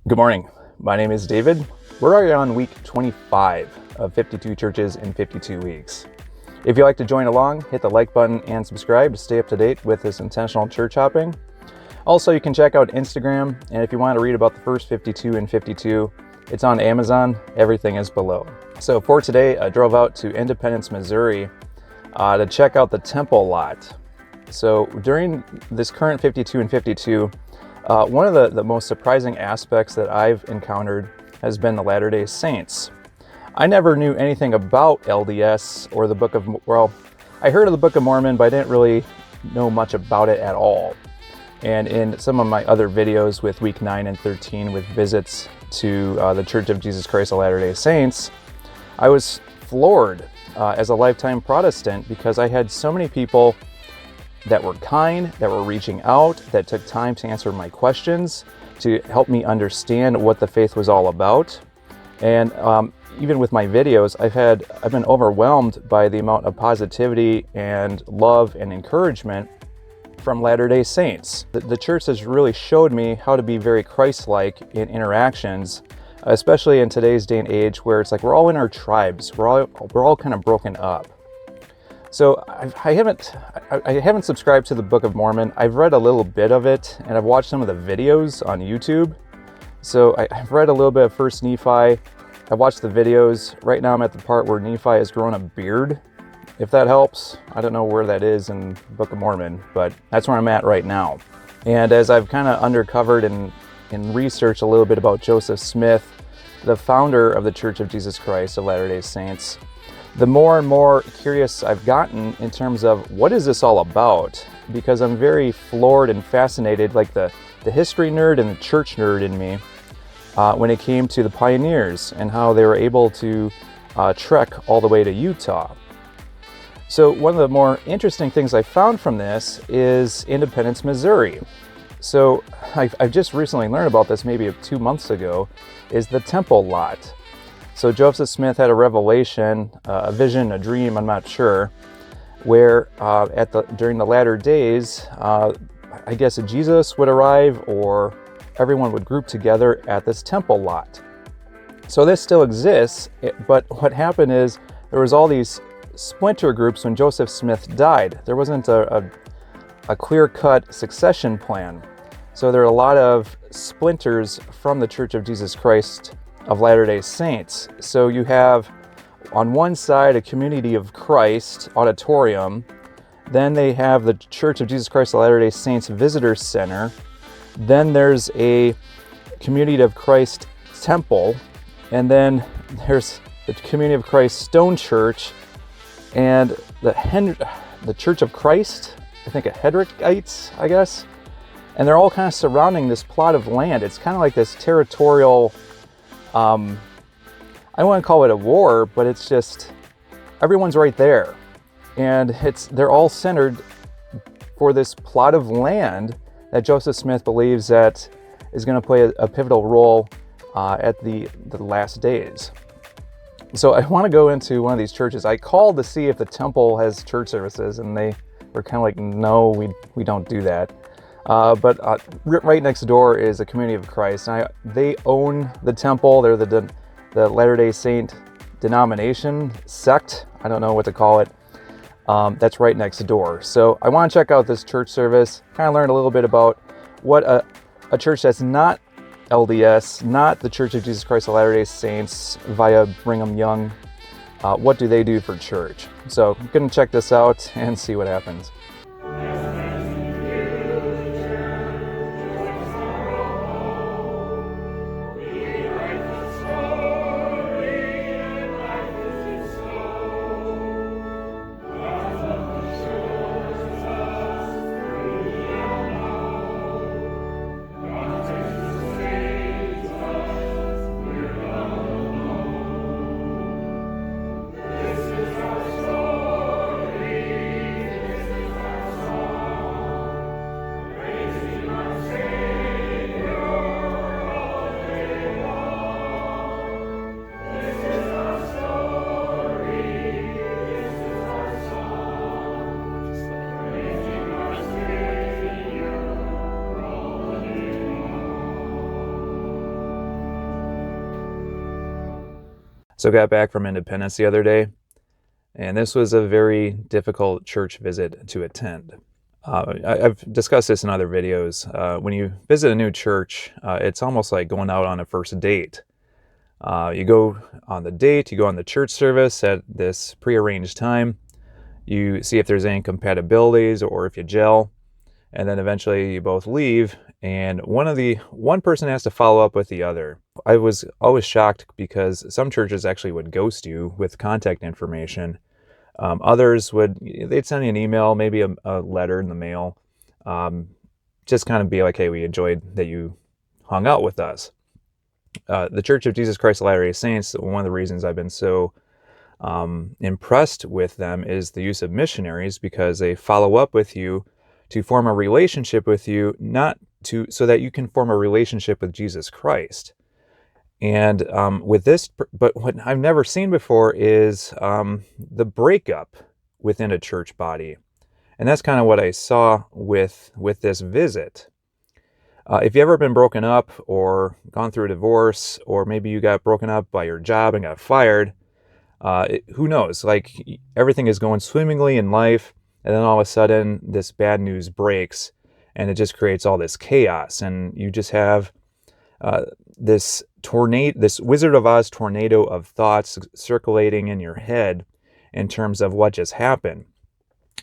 Good morning. My name is David. We're already on week 25 of 52 churches in 52 weeks. If you'd like to join along, hit the like button and subscribe to stay up to date with this intentional church hopping. Also, you can check out Instagram, and if you want to read about the first 52 in 52, it's on Amazon. Everything is below. So for today, I drove out to Independence, Missouri to check out the temple lot. So during this current 52 in 52, one of the most surprising aspects that I've encountered has been the Latter-day Saints. I never knew anything about LDS or the Book of, I heard of the Book of Mormon, but I didn't really know much about it at all. And in some of my other videos with week 9 and 13 with visits to the Church of Jesus Christ of Latter-day Saints, I was floored as a lifetime Protestant because I had so many people that were kind, that were reaching out, that took time to answer my questions, to help me understand what the faith was all about. And even with my videos, I've been overwhelmed by the amount of positivity and love and encouragement from Latter-day Saints. The church has really showed me how to be very Christ-like in interactions, especially in today's day and age where it's like we're all in our tribes, we're all kind of broken up. So I haven't subscribed to the Book of Mormon. I've read a little bit of it, and I've watched some of the videos on YouTube. So I've read a little bit of First Nephi. I've watched the videos. Right now I'm at the part where Nephi has grown a beard, if that helps. I don't know where that is in the Book of Mormon, but that's where I'm at right now. And as I've kind of uncovered and researched a little bit about Joseph Smith, the founder of the Church of Jesus Christ of Latter-day Saints, the more and more curious I've gotten in terms of what is this all about, because I'm very floored and fascinated, like the history nerd and the church nerd in me, when it came to the pioneers and how they were able to trek all the way to Utah. So one of the more interesting things I found from this is Independence, Missouri. So I've just recently learned about this, maybe 2 months ago, is the temple lot. So Joseph Smith had a revelation, a vision, a dream, I'm not sure, where during the latter days, I guess Jesus would arrive or everyone would group together at this temple lot. So this still exists, but what happened is there was all these splinter groups when Joseph Smith died. There wasn't a clear-cut succession plan. So there are a lot of splinters from the Church of Jesus Christ of Latter-day Saints. So you have on one side a Community of Christ auditorium, then they have the Church of Jesus Christ of Latter-day Saints Visitor Center, then there's a Community of Christ temple, and then there's the Community of Christ Stone Church, and the Church of Christ, I think a Hedrickites, I guess, and they're all kind of surrounding this plot of land. It's kind of like this territorial, I don't want to call it a war, but it's just, everyone's right there. And they're all centered for this plot of land that Joseph Smith believes that is going to play a pivotal role at the last days. So I want to go into one of these churches. I called to see if the temple has church services, and they were kind of like, no, we don't do that. But right next door is a Community of Christ. And they own the temple. They're the Latter-day Saint denomination, sect. I don't know what to call it. That's right next door. So I want to check out this church service, kind of learn a little bit about what a church that's not LDS, not the Church of Jesus Christ of Latter-day Saints via Brigham Young, what do they do for church? So I'm going to check this out and see what happens. So I got back from Independence the other day, and this was a very difficult church visit to attend. I've discussed this in other videos. When you visit a new church, it's almost like going out on a first date. You go on the date, you go on the church service at this prearranged time, you see if there's any compatibilities or if you gel, and then eventually you both leave, and one person has to follow up with the other. I was always shocked because some churches actually would ghost you with contact information. Others they'd send you an email, maybe a letter in the mail, just kind of be like, hey, we enjoyed that you hung out with us. The Church of Jesus Christ of Latter-day Saints, one of the reasons I've been so impressed with them is the use of missionaries, because they follow up with you to form a relationship with you, so that you can form a relationship with Jesus Christ. And with this, but what I've never seen before is the breakup within a church body. And that's kind of what I saw with this visit. If you've ever been broken up or gone through a divorce, or maybe you got broken up by your job and got fired, who knows? Like, everything is going swimmingly in life, and then all of a sudden this bad news breaks, and it just creates all this chaos, and you just have this Wizard of Oz tornado of thoughts circulating in your head in terms of what just happened.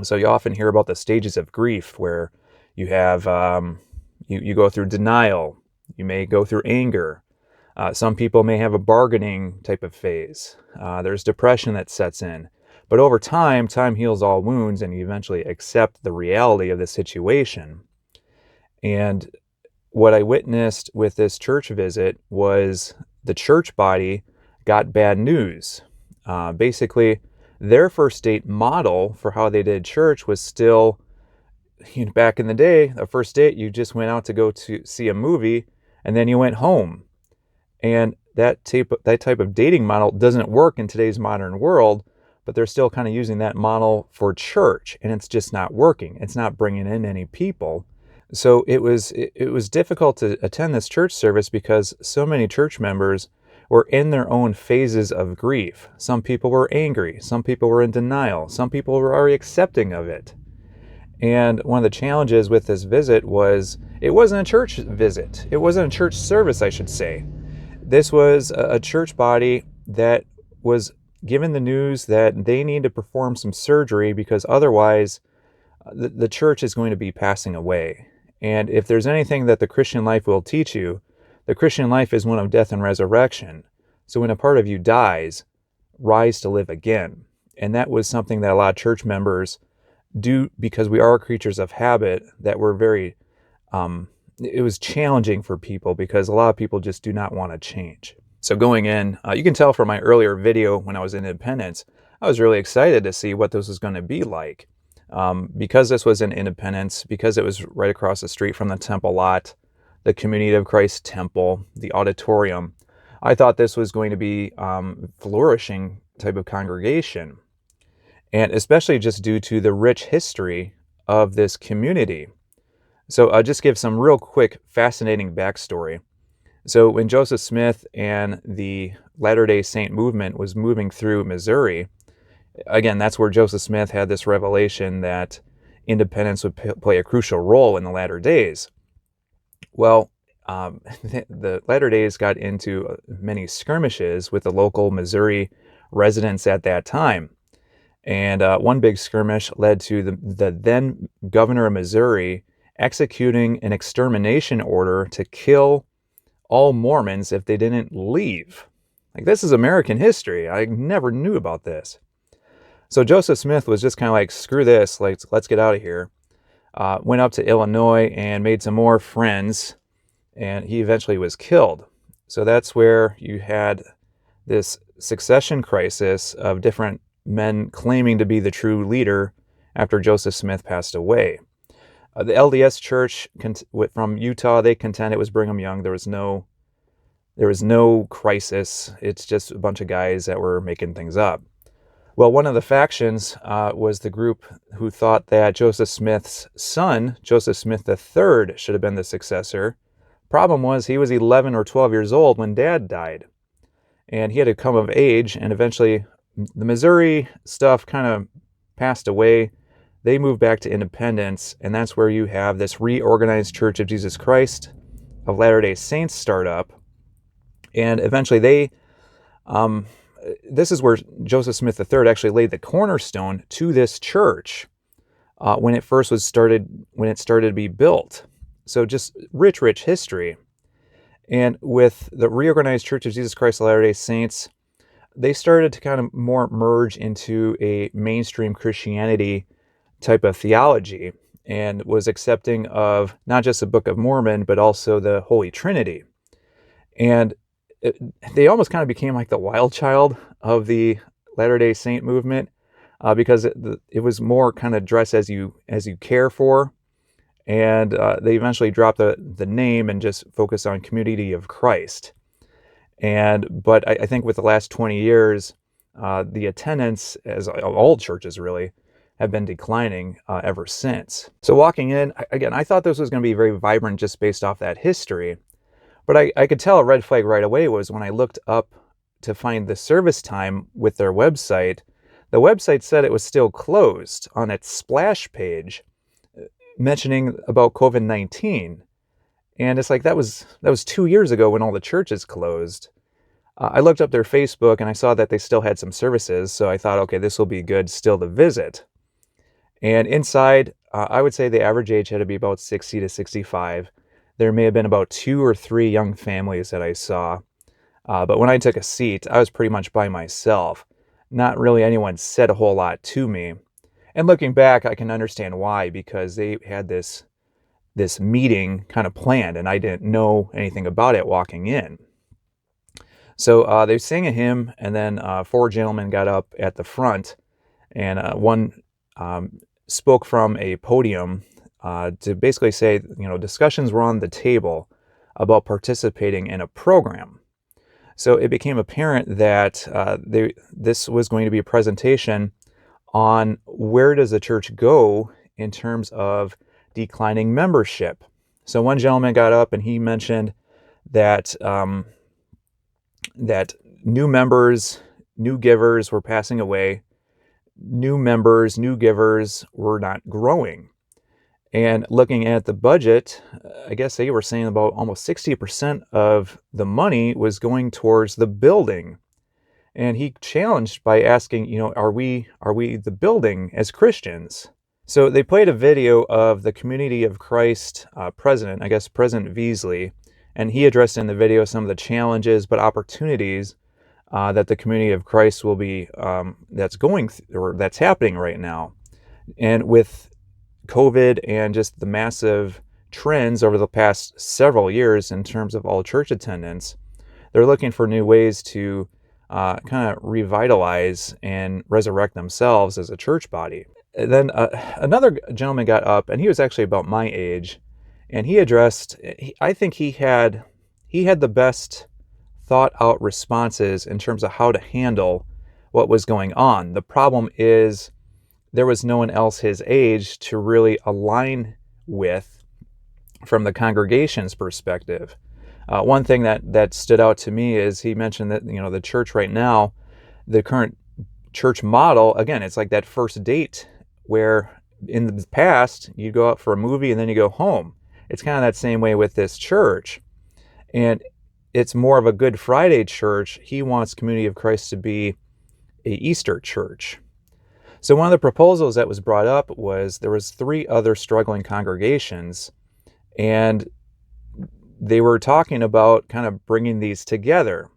So you often hear about the stages of grief, where you have you go through denial, you may go through anger. Some people may have a bargaining type of phase. There's depression that sets in. But over time heals all wounds, and you eventually accept the reality of the situation. And what I witnessed with this church visit was the church body got bad news. Basically, their first date model for how they did church was still, back in the day, a first date, you just went out to go to see a movie, and then you went home. And that type of dating model doesn't work in today's modern world, but they're still kind of using that model for church, and it's just not working. It's not bringing in any people. So it was difficult to attend this church service because so many church members were in their own phases of grief. Some people were angry. Some people were in denial. Some people were already accepting of it. And one of the challenges with this visit was it wasn't a church visit. It wasn't a church service, I should say. This was a church body that was given the news that they need to perform some surgery, because otherwise the church is going to be passing away. And if there's anything that the Christian life will teach you, the Christian life is one of death and resurrection. So when a part of you dies, rise to live again. And that was something that a lot of church members do, because we are creatures of habit, that we're very, it was challenging for people, because a lot of people just do not want to change. So going in, you can tell from my earlier video when I was in Independence, I was really excited to see what this was going to be like. Because this was in Independence, because it was right across the street from the temple lot, the Community of Christ Temple, the auditorium, I thought this was going to be flourishing type of congregation. And especially just due to the rich history of this community. So I'll just give some real quick, fascinating backstory. So when Joseph Smith and the Latter-day Saint movement was moving through Missouri, again, that's where Joseph Smith had this revelation that independence would play a crucial role in the latter days. Well, the latter days got into many skirmishes with the local Missouri residents at that time. And one big skirmish led to the then governor of Missouri executing an extermination order to kill all Mormons if they didn't leave. Like, this is American history. I never knew about this. So Joseph Smith was just kind of like, screw this, like, let's get out of here. Went up to Illinois and made some more friends, and he eventually was killed. So that's where you had this succession crisis of different men claiming to be the true leader after Joseph Smith passed away. The LDS Church from Utah, they contend it was Brigham Young. There was no crisis. It's just a bunch of guys that were making things up. Well, one of the factions was the group who thought that Joseph Smith's son, Joseph Smith III, should have been the successor. Problem was, he was 11 or 12 years old when Dad died. and he had to come of age, and eventually the Missouri stuff kind of passed away. They moved back to independence, and that's where you have this Reorganized Church of Jesus Christ of Latter-day Saints start up. And eventually this is where Joseph Smith III actually laid the cornerstone to this church when it started to be built. So just rich history. And with the Reorganized Church of Jesus Christ of Latter-day Saints, they started to kind of more merge into a mainstream Christianity type of theology, and was accepting of not just the Book of Mormon, but also the Holy Trinity. And they almost kind of became like the wild child of the Latter-day Saint movement, because it was more kind of dress as you care for. And they eventually dropped the name and just focused on Community of Christ. But I think with the last 20 years, the attendance, as all churches really, have been declining ever since. So walking in, again, I thought this was going to be very vibrant just based off that history. But I could tell a red flag right away was when I looked up to find the service time with their website. The website said it was still closed on its splash page, mentioning about COVID-19. And it's like, that was 2 years ago when all the churches closed. I looked up their Facebook and I saw that they still had some services. So I thought, okay, this will be good still to visit. And inside, I would say the average age had to be about 60 to 65. There may have been about 2 or 3 young families that I saw. But when I took a seat, I was pretty much by myself. Not really anyone said a whole lot to me. And looking back, I can understand why, because they had this meeting kind of planned, and I didn't know anything about it walking in. So they sang a hymn, and then 4 gentlemen got up at the front, and one spoke from a podium to basically say, discussions were on the table about participating in a program. So it became apparent that this was going to be a presentation on where does the church go in terms of declining membership. So one gentleman got up and he mentioned that that new members, new givers were passing away. New members, new givers were not growing. And looking at the budget, I guess they were saying about almost 60% of the money was going towards the building. And he challenged by asking, are we the building as Christians? So they played a video of the Community of Christ president, I guess President Beasley, and he addressed in the video some of the challenges but opportunities that the Community of Christ will be that's happening right now. And with COVID and just the massive trends over the past several years in terms of all church attendance, they're looking for new ways to kind of revitalize and resurrect themselves as a church body. And then another gentleman got up, and he was actually about my age, and he addressed, I think he had the best thought out responses in terms of how to handle what was going on. The problem is there was no one else his age to really align with from the congregation's perspective. One thing that stood out to me is he mentioned that, the church right now, the current church model, again, it's like that first date where in the past you go out for a movie and then you go home. It's kind of that same way with this church. And it's more of a Good Friday church. He wants Community of Christ to be a Easter church. So one of the proposals that was brought up was there was 3 other struggling congregations, and they were talking about kind of bringing these together.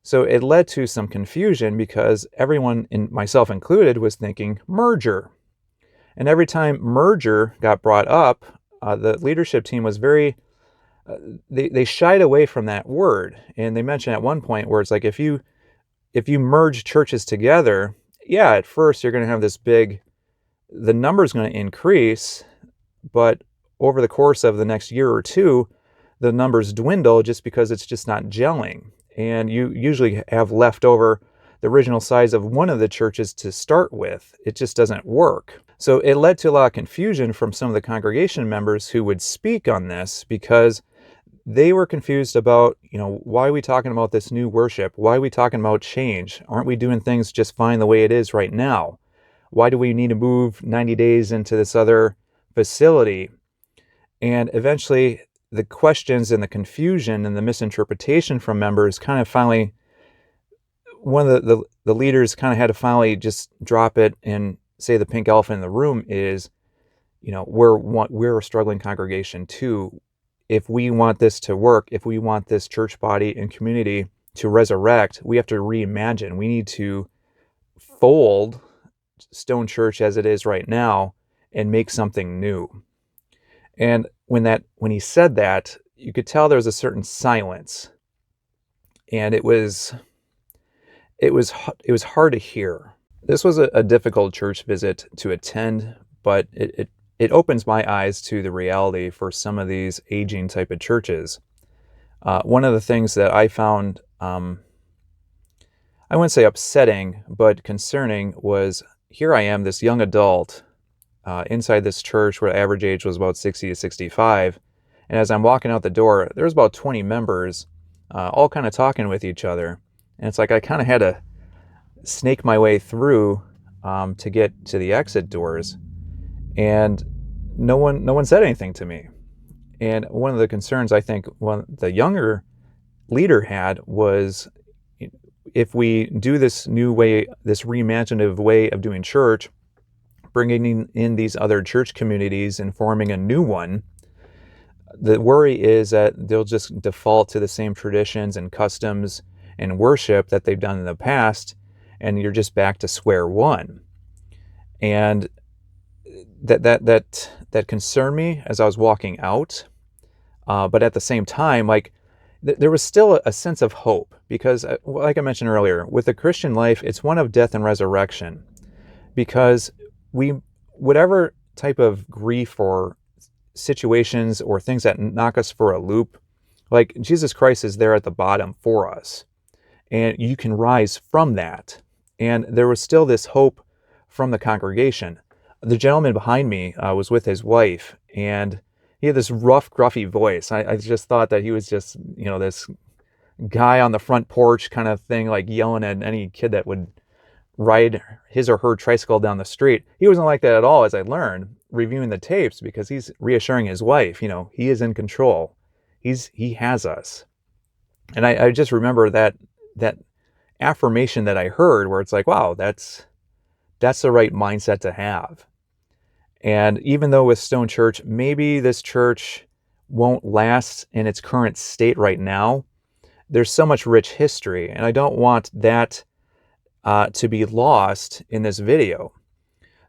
So it led to some confusion because everyone, myself included, was thinking merger. And every time merger got brought up, the leadership team was very, they shied away from that word. And they mentioned at one point where it's like, if you merge churches together, yeah, at first you're going to have the number's going to increase, but over the course of the next year or two, the numbers dwindle just because it's just not gelling. And you usually have left over the original size of one of the churches to start with. It just doesn't work. So it led to a lot of confusion from some of the congregation members who would speak on this because they were confused about, why are we talking about this new worship? Why are we talking about change? Aren't we doing things just fine the way it is right now? Why do we need to move 90 days into this other facility? And eventually, the questions and the confusion and the misinterpretation from members kind of finally, one of the leaders kind of had to finally just drop it and say the pink elephant in the room is, we're a struggling congregation too. If we want this to work, if we want this church body and community to resurrect, we have to reimagine. We need to fold Stone Church as it is right now and make something new. And when he said that, you could tell there was a certain silence, and it was hard to hear. This was a difficult church visit to attend, but it opens my eyes to the reality for some of these aging type of churches. One of the things that I found, I wouldn't say upsetting, but concerning was, here I am, this young adult, inside this church where the average age was about 60 to 65. And as I'm walking out the door, there's about 20 members, all kind of talking with each other. And it's like I kind of had to snake my way through to get to the exit doors. And no one said anything to me. And one of the concerns I think the younger leader had was, if we do this new way, this reimaginative way of doing church, bringing in these other church communities and forming a new one, the worry is that they'll just default to the same traditions and customs and worship that they've done in the past, and you're just back to square one. And that concerned me as I was walking out. But at the same time, there was still a sense of hope, because, like I mentioned earlier, with the Christian life, it's one of death and resurrection. Because whatever type of grief or situations or things that knock us for a loop, like Jesus Christ is there at the bottom for us, and you can rise from that. And there was still this hope from the congregation. The gentleman behind me was with his wife, and he had this rough, gruffy voice. I just thought that he was just, this guy on the front porch kind of thing, like yelling at any kid that would ride his or her tricycle down the street. He wasn't like that at all, as I learned reviewing the tapes, because he's reassuring his wife, he is in control. He has us. And I just remember that affirmation that I heard, where it's like, wow, that's the right mindset to have. And even though with Stone Church, maybe this church won't last in its current state right now, there's so much rich history, and I don't want that to be lost in this video.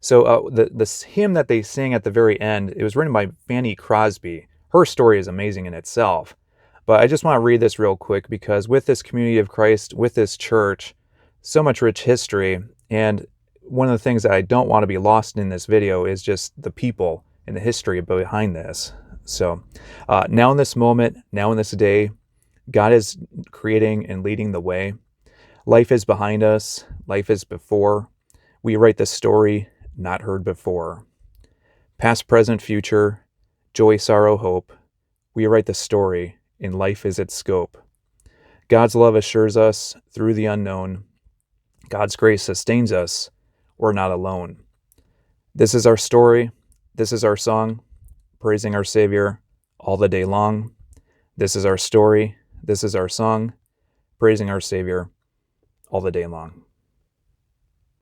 So the hymn that they sing at the very end, it was written by Fanny Crosby. Her story is amazing in itself. But I just want to read this real quick, because with this community of Christ, with this church, so much rich history. And one of the things that I don't want to be lost in this video is just the people and the history behind this. So now in this moment, now in this day, God is creating and leading the way. Life is behind us. Life is before. We write the story not heard before. Past, present, future, joy, sorrow, hope. We write the story, and life is its scope. God's love assures us through the unknown. God's grace sustains us. We're not alone. This is our story. This is our song, praising our Savior all the day long. This is our story. This is our song, praising our Savior all the day long.